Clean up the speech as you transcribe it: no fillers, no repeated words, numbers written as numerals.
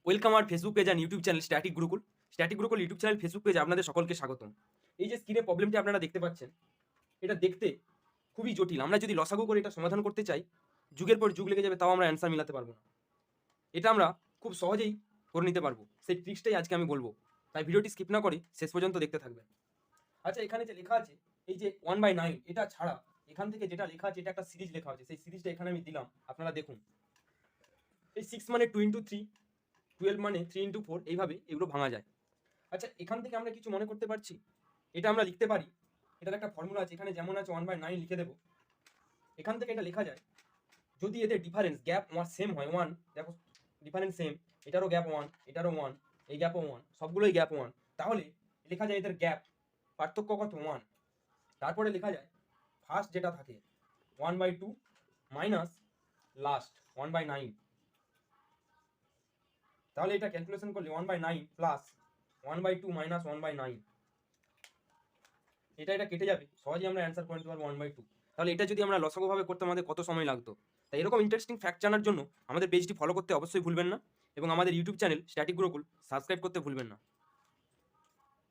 Welcome আমার Facebook page and YouTube channel static Gurukul. Static Gurukul YouTube channel Facebook পেজে আপনাদের সকলকে স্বাগতম। এই যে স্ক্রিনে প্রবলেমটি আপনারা দেখতে পাচ্ছেন, এটা দেখতে খুবই জটিল। আমরা যদি লসাগু করে এটা সমাধান করতে চাই, যুগের পর যুগ লেগে যাবে, তাও আমরা অ্যান্সার মিলাতে পারবো না। এটা আমরা খুব সহজেই করে নিতে পারবো। সেই ট্রিক্সটাই আজকে আমি বলবো। তাই ভিডিওটি স্কিপ না করে শেষ পর্যন্ত দেখতে থাকবেন। আচ্ছা, এখানে যে লেখা আছে এই যে 1/9, এটা ছাড়া এখান থেকে যেটা লেখা আছে, এটা একটা সিরিজ লেখা আছে। সেই সিরিজটা এখানে আমি দিলাম, আপনারা দেখুন। এই 6 মানে 2 × 3, 12 মানে 3 × 4, এইভাবে এগুলো ভাঙা যায়। আচ্ছা, এখান থেকে আমরা কিছু মনে করতে পারছি? এটা আমরা লিখতে পারি, এটার একটা ফর্মুলা আছে, এখানে যেমন আছে 1/9 লিখে দেবো। এখান থেকে এটা লেখা যায়, যদি এদের ডিফারেন্স গ্যাপ সেম হয় 1, দেখো ডিফারেন্স সেম, এটারও গ্যাপ 1, এটারও 1, এই গ্যাপও 1, সবগুলোই গ্যাপ 1, তাহলে লেখা যায় এদের গ্যাপ পার্থক্য কত 1। তারপরে লেখা যায় ফার্স্ট যেটা থাকে 1/2 মাইনাস লাস্ট 1/9। তাহলে এটা ক্যালকুলেশন করলে 1/9 প্লাস 1/2 মাইনাস 1/9, এটা কেটে যাবে, সহজেই আমরা অ্যান্সার করে নিতে পারবো 1/2। তাহলে এটা যদি আমরা লসাগুভাবে করতে আমাদের কত সময় লাগতো? তাই এরকম ইন্টারেস্টিং ফ্যাক্ট জানার জন্য আমাদের পেজটি ফলো করতে অবশ্যই ভুলবেন না, এবং আমাদের YouTube channel static Gurukul subscribe করতে ভুলবেন না।